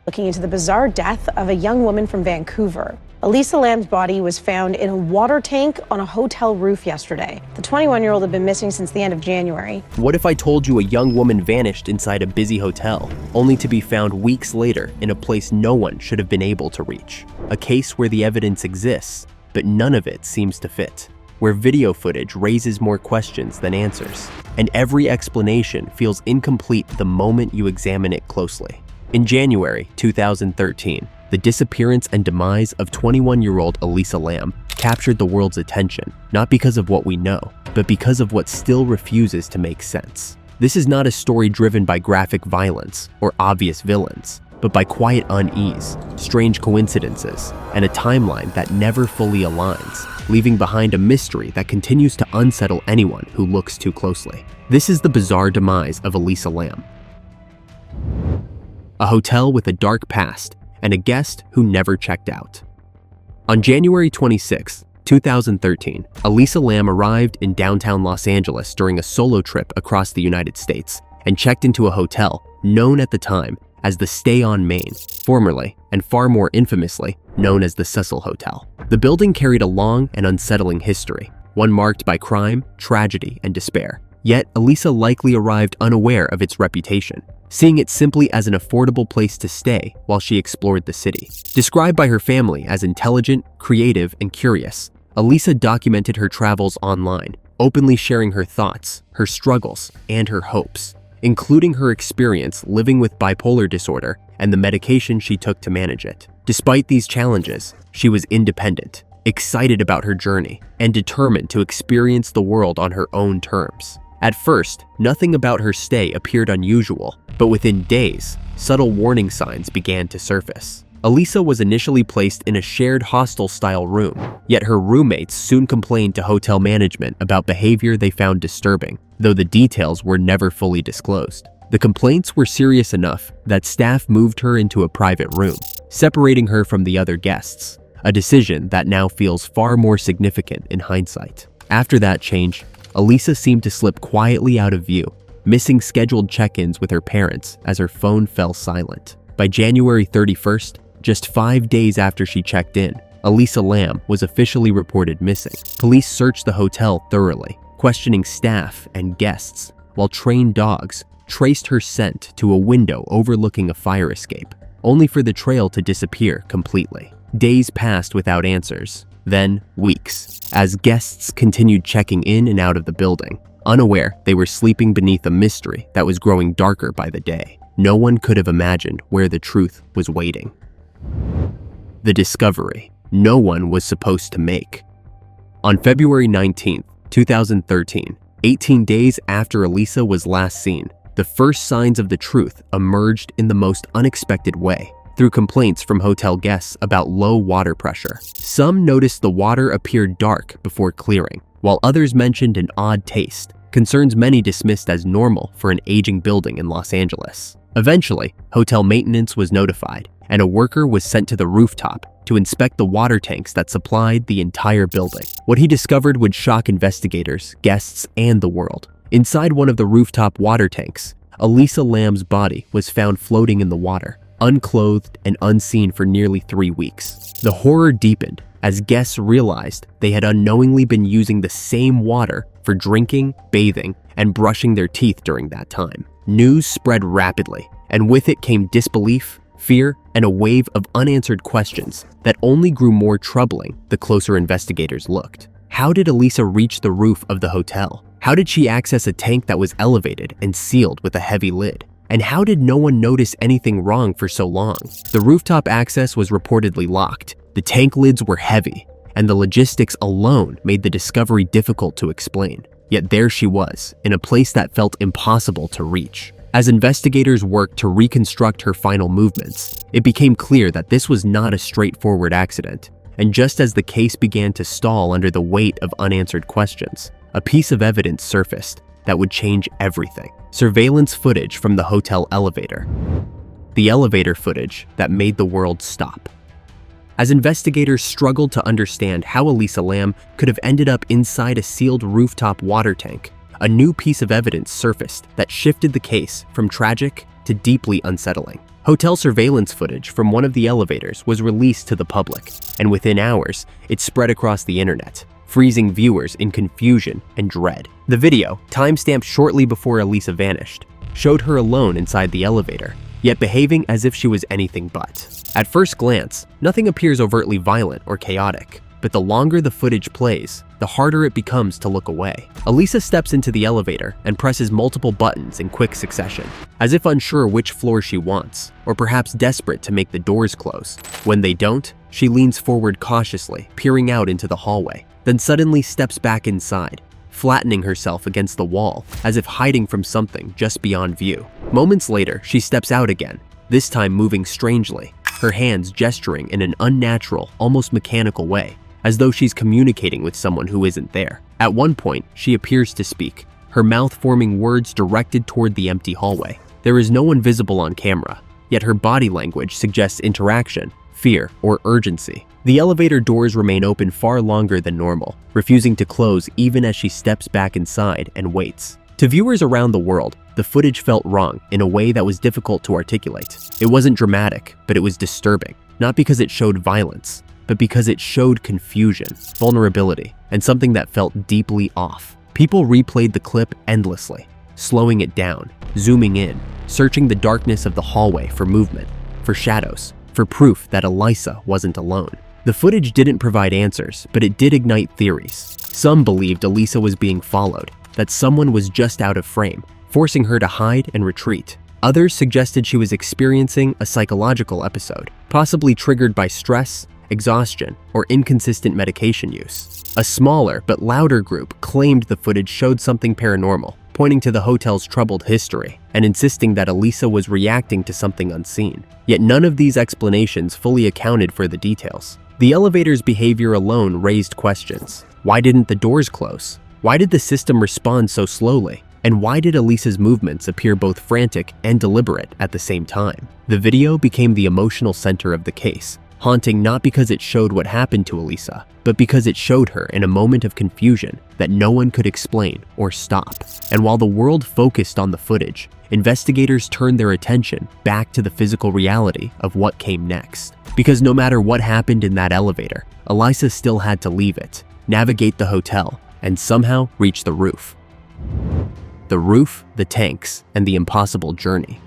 Looking into the bizarre death of a young woman from Vancouver. Elisa Lam's body was found in a water tank on a hotel roof yesterday. The 21-year-old had been missing since the end of January. What if I told you a young woman vanished inside a busy hotel, only to be found weeks later in a place no one should have been able to reach? A case where the evidence exists, but none of it seems to fit. Where video footage raises more questions than answers, and every explanation feels incomplete the moment you examine it closely. In January 2013, the disappearance and demise of 21-year-old Elisa Lam captured the world's attention, not because of what we know, but because of what still refuses to make sense. This is not a story driven by graphic violence or obvious villains, but by quiet unease, strange coincidences, and a timeline that never fully aligns, leaving behind a mystery that continues to unsettle anyone who looks too closely. This is the bizarre demise of Elisa Lam. A hotel with a dark past, and a guest who never checked out. On January 26, 2013, Elisa Lam arrived in downtown Los Angeles during a solo trip across the United States and checked into a hotel known at the time as the Stay on Main, formerly, and far more infamously, known as the Cecil Hotel. The building carried a long and unsettling history, one marked by crime, tragedy, and despair. Yet, Elisa likely arrived unaware of its reputation, seeing it simply as an affordable place to stay while she explored the city. Described by her family as intelligent, creative, and curious, Elisa documented her travels online, openly sharing her thoughts, her struggles, and her hopes, including her experience living with bipolar disorder and the medication she took to manage it. Despite these challenges, she was independent, excited about her journey, and determined to experience the world on her own terms. At first, nothing about her stay appeared unusual, but within days, subtle warning signs began to surface. Elisa was initially placed in a shared hostel-style room, yet her roommates soon complained to hotel management about behavior they found disturbing, though the details were never fully disclosed. The complaints were serious enough that staff moved her into a private room, separating her from the other guests, a decision that now feels far more significant in hindsight. After that change, Elisa seemed to slip quietly out of view, missing scheduled check-ins with her parents as her phone fell silent. By January 31st, just 5 days after she checked in, Elisa Lam was officially reported missing. Police searched the hotel thoroughly, questioning staff and guests, while trained dogs traced her scent to a window overlooking a fire escape, only for the trail to disappear completely. Days passed without answers, then weeks, as guests continued checking in and out of the building, unaware they were sleeping beneath a mystery that was growing darker by the day. No one could have imagined where the truth was waiting. The discovery no one was supposed to make. On February 19, 2013, 18 days after Elisa was last seen, the first signs of the truth emerged in the most unexpected way, through complaints from hotel guests about low water pressure. Some noticed the water appeared dark before clearing, while others mentioned an odd taste, concerns many dismissed as normal for an aging building in Los Angeles. Eventually, hotel maintenance was notified, and a worker was sent to the rooftop to inspect the water tanks that supplied the entire building. What he discovered would shock investigators, guests, and the world. Inside one of the rooftop water tanks, Elisa Lam's body was found floating in the water, unclothed and unseen for nearly 3 weeks. The horror deepened as guests realized they had unknowingly been using the same water for drinking, bathing, and brushing their teeth during that time. News spread rapidly, and with it came disbelief, fear, and a wave of unanswered questions that only grew more troubling the closer investigators looked. How did Elisa reach the roof of the hotel? How did she access a tank that was elevated and sealed with a heavy lid? And how did no one notice anything wrong for so long? The rooftop access was reportedly locked, the tank lids were heavy, and the logistics alone made the discovery difficult to explain. Yet there she was, in a place that felt impossible to reach. As investigators worked to reconstruct her final movements, it became clear that this was not a straightforward accident. And just as the case began to stall under the weight of unanswered questions, a piece of evidence surfaced that would change everything. Surveillance footage from the hotel elevator. The elevator footage that made the world stop. As investigators struggled to understand how Elisa Lam could have ended up inside a sealed rooftop water tank, a new piece of evidence surfaced that shifted the case from tragic to deeply unsettling. Hotel surveillance footage from one of the elevators was released to the public, and within hours, it spread across the internet, freezing viewers in confusion and dread. The video, timestamped shortly before Elisa vanished, showed her alone inside the elevator, yet behaving as if she was anything but. At first glance, nothing appears overtly violent or chaotic, but the longer the footage plays, the harder it becomes to look away. Elisa steps into the elevator and presses multiple buttons in quick succession, as if unsure which floor she wants, or perhaps desperate to make the doors close. When they don't, she leans forward cautiously, peering out into the hallway, then suddenly steps back inside, flattening herself against the wall, as if hiding from something just beyond view. Moments later, she steps out again, this time moving strangely, her hands gesturing in an unnatural, almost mechanical way, as though she's communicating with someone who isn't there. At one point, she appears to speak, her mouth forming words directed toward the empty hallway. There is no one visible on camera, yet her body language suggests interaction, fear, or urgency. The elevator doors remain open far longer than normal, refusing to close even as she steps back inside and waits. To viewers around the world, the footage felt wrong in a way that was difficult to articulate. It wasn't dramatic, but it was disturbing, not because it showed violence, but because it showed confusion, vulnerability, and something that felt deeply off. People replayed the clip endlessly, slowing it down, zooming in, searching the darkness of the hallway for movement, for shadows, for proof that Elisa wasn't alone. The footage didn't provide answers, but it did ignite theories. Some believed Elisa was being followed, that someone was just out of frame, forcing her to hide and retreat. Others suggested she was experiencing a psychological episode, possibly triggered by stress, exhaustion, or inconsistent medication use. A smaller but louder group claimed the footage showed something paranormal, pointing to the hotel's troubled history and insisting that Elisa was reacting to something unseen. Yet none of these explanations fully accounted for the details. The elevator's behavior alone raised questions. Why didn't the doors close? Why did the system respond so slowly? And why did Elisa's movements appear both frantic and deliberate at the same time? The video became the emotional center of the case, haunting not because it showed what happened to Elisa, but because it showed her in a moment of confusion that no one could explain or stop. And while the world focused on the footage, investigators turned their attention back to the physical reality of what came next. Because no matter what happened in that elevator, Elisa still had to leave it, navigate the hotel, and somehow reach the roof. The roof, the tanks, and the impossible journey.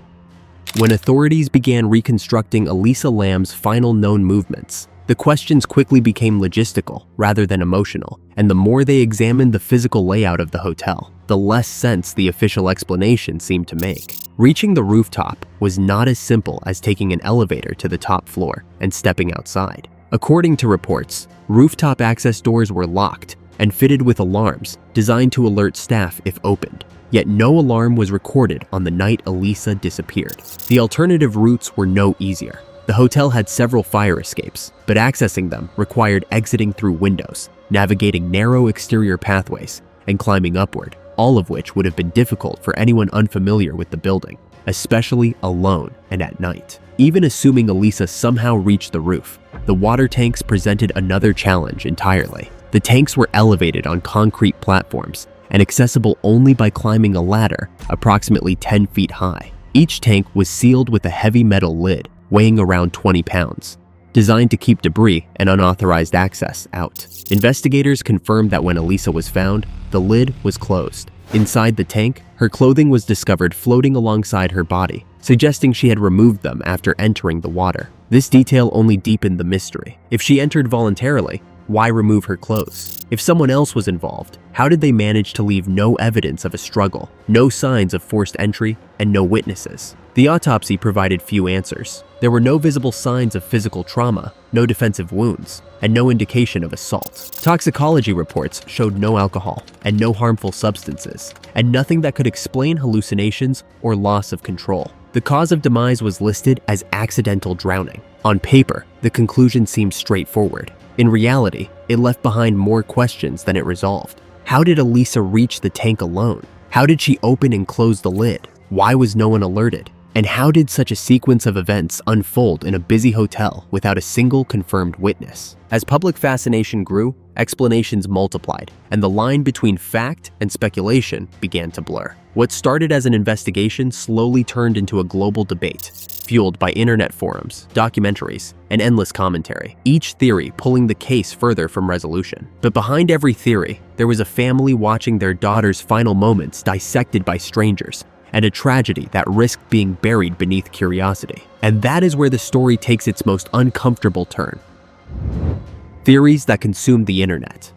When authorities began reconstructing Elisa Lam's final known movements, the questions quickly became logistical rather than emotional, and the more they examined the physical layout of the hotel, the less sense the official explanation seemed to make. Reaching the rooftop was not as simple as taking an elevator to the top floor and stepping outside. According to reports, rooftop access doors were locked and fitted with alarms designed to alert staff if opened. Yet no alarm was recorded on the night Elisa disappeared. The alternative routes were no easier. The hotel had several fire escapes, but accessing them required exiting through windows, navigating narrow exterior pathways, and climbing upward, all of which would have been difficult for anyone unfamiliar with the building, especially alone and at night. Even assuming Elisa somehow reached the roof, the water tanks presented another challenge entirely. The tanks were elevated on concrete platforms and accessible only by climbing a ladder approximately 10 feet high. Each tank was sealed with a heavy metal lid weighing around 20 pounds, designed to keep debris and unauthorized access out. Investigators confirmed that when Elisa was found, the lid was closed. Inside the tank, her clothing was discovered floating alongside her body, suggesting she had removed them after entering the water. This detail only deepened the mystery. If she entered voluntarily, why remove her clothes? If someone else was involved, how did they manage to leave no evidence of a struggle, no signs of forced entry, and no witnesses? The autopsy provided few answers. There were no visible signs of physical trauma, no defensive wounds, and no indication of assault. Toxicology reports showed no alcohol and no harmful substances, and nothing that could explain hallucinations or loss of control. The cause of demise was listed as accidental drowning. On paper, the conclusion seemed straightforward. In reality, it left behind more questions than it resolved. How did Elisa reach the tank alone? How did she open and close the lid? Why was no one alerted? And how did such a sequence of events unfold in a busy hotel without a single confirmed witness? As public fascination grew, explanations multiplied, and the line between fact and speculation began to blur. What started as an investigation slowly turned into a global debate, fueled by internet forums, documentaries, and endless commentary, each theory pulling the case further from resolution. But behind every theory, there was a family watching their daughter's final moments dissected by strangers, and a tragedy that risked being buried beneath curiosity. And that is where the story takes its most uncomfortable turn. Theories that consumed the internet.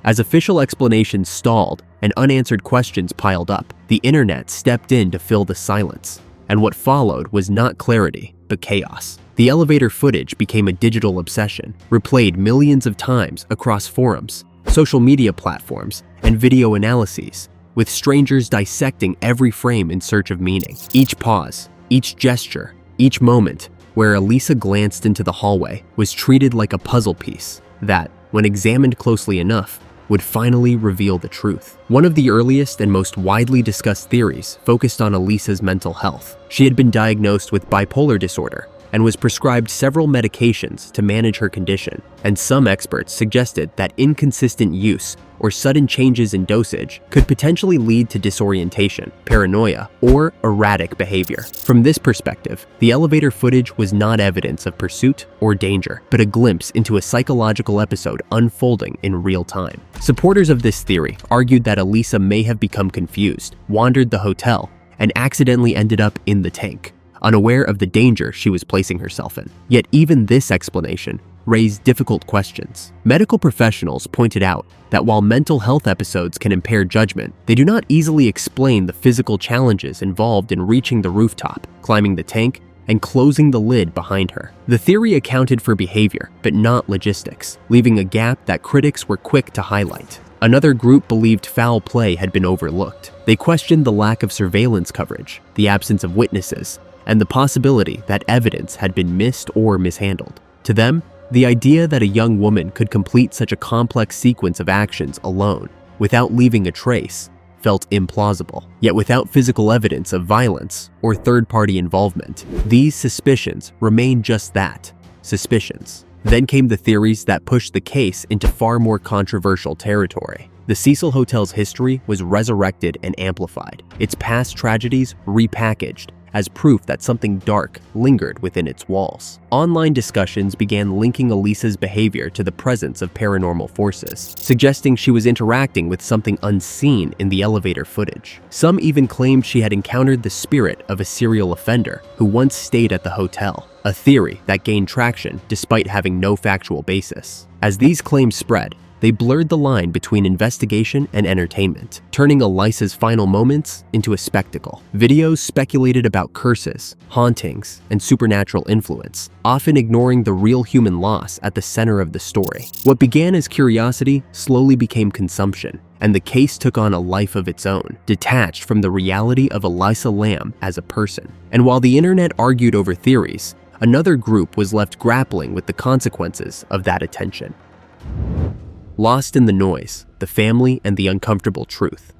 As official explanations stalled and unanswered questions piled up, the internet stepped in to fill the silence. And what followed was not clarity, but chaos. The elevator footage became a digital obsession, replayed millions of times across forums, social media platforms, and video analyses, with strangers dissecting every frame in search of meaning. Each pause, each gesture, each moment where Elisa glanced into the hallway was treated like a puzzle piece that, when examined closely enough, would finally reveal the truth. One of the earliest and most widely discussed theories focused on Elisa's mental health. She had been diagnosed with bipolar disorder and was prescribed several medications to manage her condition, and some experts suggested that inconsistent use or sudden changes in dosage could potentially lead to disorientation, paranoia, or erratic behavior. From this perspective, the elevator footage was not evidence of pursuit or danger, but a glimpse into a psychological episode unfolding in real time. Supporters of this theory argued that Elisa may have become confused, wandered the hotel, and accidentally ended up in the tank, unaware of the danger she was placing herself in. Yet even this explanation raised difficult questions. Medical professionals pointed out that while mental health episodes can impair judgment, they do not easily explain the physical challenges involved in reaching the rooftop, climbing the tank, and closing the lid behind her. The theory accounted for behavior, but not logistics, leaving a gap that critics were quick to highlight. Another group believed foul play had been overlooked. They questioned the lack of surveillance coverage, the absence of witnesses, and the possibility that evidence had been missed or mishandled. To them, the idea that a young woman could complete such a complex sequence of actions alone, without leaving a trace, felt implausible. Yet without physical evidence of violence or third-party involvement, these suspicions remained just that, suspicions. Then came the theories that pushed the case into far more controversial territory. The Cecil Hotel's history was resurrected and amplified, its past tragedies repackaged as proof that something dark lingered within its walls. Online discussions began linking Elisa's behavior to the presence of paranormal forces, suggesting she was interacting with something unseen in the elevator footage. Some even claimed she had encountered the spirit of a serial offender who once stayed at the hotel, a theory that gained traction despite having no factual basis. As these claims spread, they blurred the line between investigation and entertainment, turning Elisa's final moments into a spectacle. Videos speculated about curses, hauntings, and supernatural influence, often ignoring the real human loss at the center of the story. What began as curiosity slowly became consumption, and the case took on a life of its own, detached from the reality of Elisa Lam as a person. And while the internet argued over theories, another group was left grappling with the consequences of that attention. Lost in the noise, the family, and the uncomfortable truth.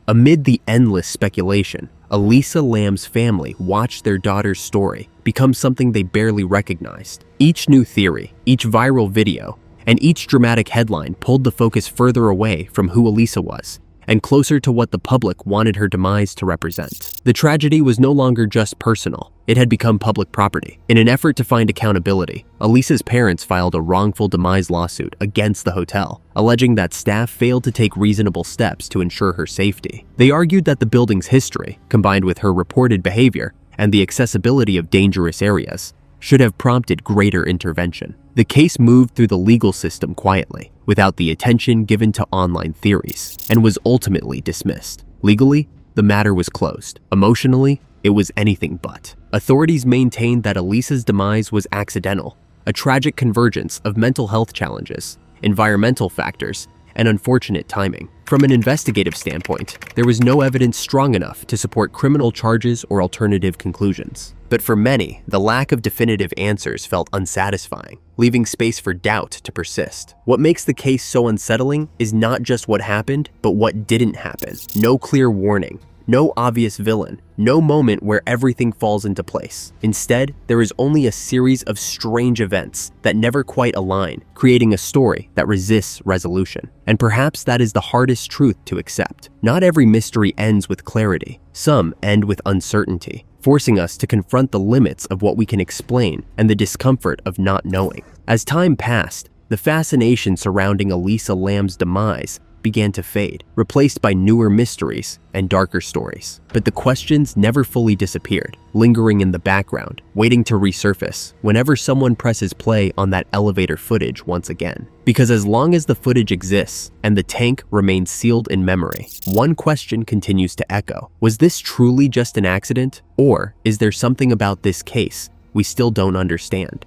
Amid the endless speculation, Elisa Lam's family watched their daughter's story become something they barely recognized. Each new theory, each viral video, and each dramatic headline pulled the focus further away from who Elisa was and closer to what the public wanted her demise to represent. The tragedy was no longer just personal, it had become public property. In an effort to find accountability, Elisa's parents filed a wrongful demise lawsuit against the hotel, alleging that staff failed to take reasonable steps to ensure her safety. They argued that the building's history, combined with her reported behavior and the accessibility of dangerous areas, should have prompted greater intervention. The case moved through the legal system quietly, without the attention given to online theories, and was ultimately dismissed. Legally, the matter was closed. Emotionally, it was anything but. Authorities maintained that Elisa's demise was accidental, a tragic convergence of mental health challenges, environmental factors, and unfortunate timing. From an investigative standpoint, there was no evidence strong enough to support criminal charges or alternative conclusions. But for many, the lack of definitive answers felt unsatisfying, leaving space for doubt to persist. What makes the case so unsettling is not just what happened, but what didn't happen. No clear warning, no obvious villain, no moment where everything falls into place. Instead, there is only a series of strange events that never quite align, creating a story that resists resolution. And perhaps that is the hardest truth to accept. Not every mystery ends with clarity. Some end with uncertainty, forcing us to confront the limits of what we can explain and the discomfort of not knowing. As time passed, the fascination surrounding Elisa Lam's demise began to fade, replaced by newer mysteries and darker stories. But the questions never fully disappeared, lingering in the background, waiting to resurface whenever someone presses play on that elevator footage once again. Because as long as the footage exists and the tank remains sealed in memory, one question continues to echo. Was this truly just an accident? Or is there something about this case we still don't understand?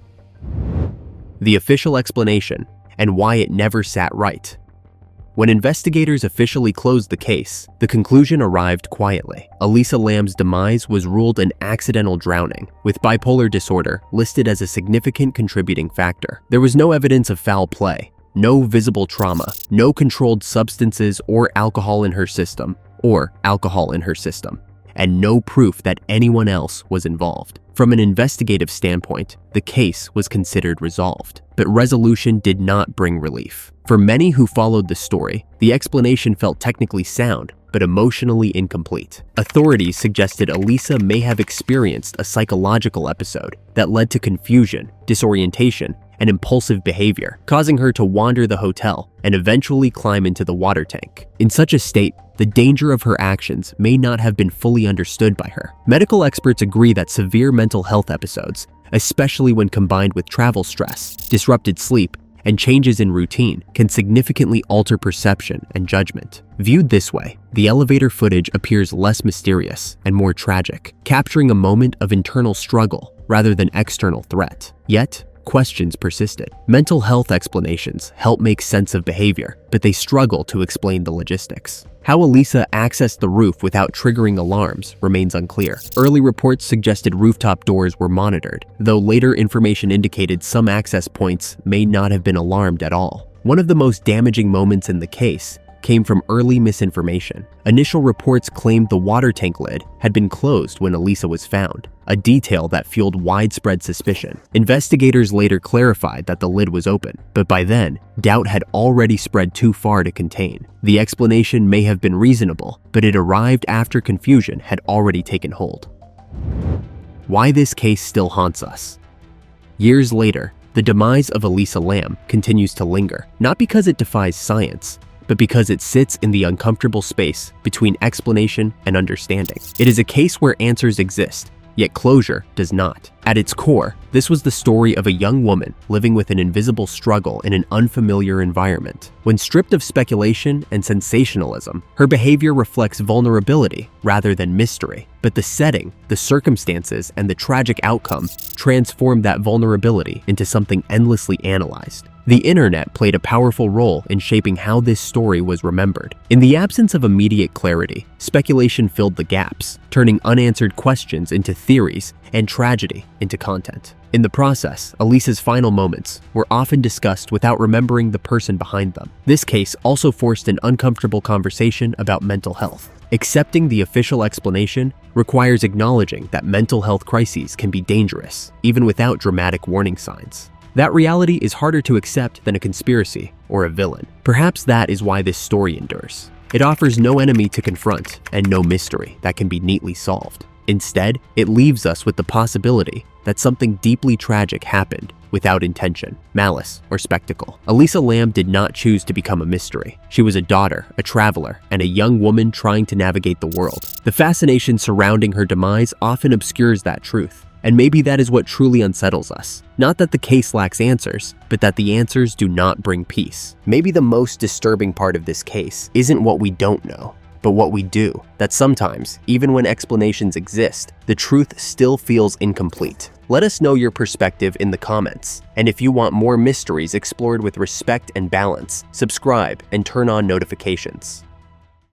The official explanation and why it never sat right. When investigators officially closed the case, the conclusion arrived quietly. Elisa Lam's demise was ruled an accidental drowning, with bipolar disorder listed as a significant contributing factor. There was no evidence of foul play, no visible trauma, no controlled substances or alcohol in her system, and no proof that anyone else was involved. From an investigative standpoint, the case was considered resolved, but resolution did not bring relief. For many who followed the story, the explanation felt technically sound, but emotionally incomplete. Authorities suggested Elisa may have experienced a psychological episode that led to confusion, disorientation, and impulsive behavior, causing her to wander the hotel and eventually climb into the water tank. In such a state, the danger of her actions may not have been fully understood by her. Medical experts agree that severe mental health episodes, especially when combined with travel stress, disrupted sleep, and changes in routine, can significantly alter perception and judgment. Viewed this way, the elevator footage appears less mysterious and more tragic, capturing a moment of internal struggle rather than external threat. Yet, questions persisted. Mental health explanations help make sense of behavior, but they struggle to explain the logistics. How Elisa accessed the roof without triggering alarms remains unclear. Early reports suggested rooftop doors were monitored, though later information indicated some access points may not have been alarmed at all. One of the most damaging moments in the case came from early misinformation. Initial reports claimed the water tank lid had been closed when Elisa was found, a detail that fueled widespread suspicion. Investigators later clarified that the lid was open, but by then, doubt had already spread too far to contain. The explanation may have been reasonable, but it arrived after confusion had already taken hold. Why this case still haunts us. Years later, the demise of Elisa Lam continues to linger, not because it defies science, but because it sits in the uncomfortable space between explanation and understanding. It is a case where answers exist, yet closure does not. At its core, this was the story of a young woman living with an invisible struggle in an unfamiliar environment. When stripped of speculation and sensationalism, her behavior reflects vulnerability rather than mystery. But the setting, the circumstances, and the tragic outcome transformed that vulnerability into something endlessly analyzed. The internet played a powerful role in shaping how this story was remembered. In the absence of immediate clarity, speculation filled the gaps, turning unanswered questions into theories and tragedy into content. In the process, Elisa's final moments were often discussed without remembering the person behind them. This case also forced an uncomfortable conversation about mental health. Accepting the official explanation requires acknowledging that mental health crises can be dangerous, even without dramatic warning signs. That reality is harder to accept than a conspiracy or a villain. Perhaps that is why this story endures. It offers no enemy to confront and no mystery that can be neatly solved. Instead, it leaves us with the possibility that something deeply tragic happened without intention, malice, or spectacle. Elisa Lam did not choose to become a mystery. She was a daughter, a traveler, and a young woman trying to navigate the world. The fascination surrounding her demise often obscures that truth. And maybe that is what truly unsettles us. Not that the case lacks answers, but that the answers do not bring peace. Maybe the most disturbing part of this case isn't what we don't know, but what we do. That sometimes, even when explanations exist, the truth still feels incomplete. Let us know your perspective in the comments. And if you want more mysteries explored with respect and balance, subscribe and turn on notifications.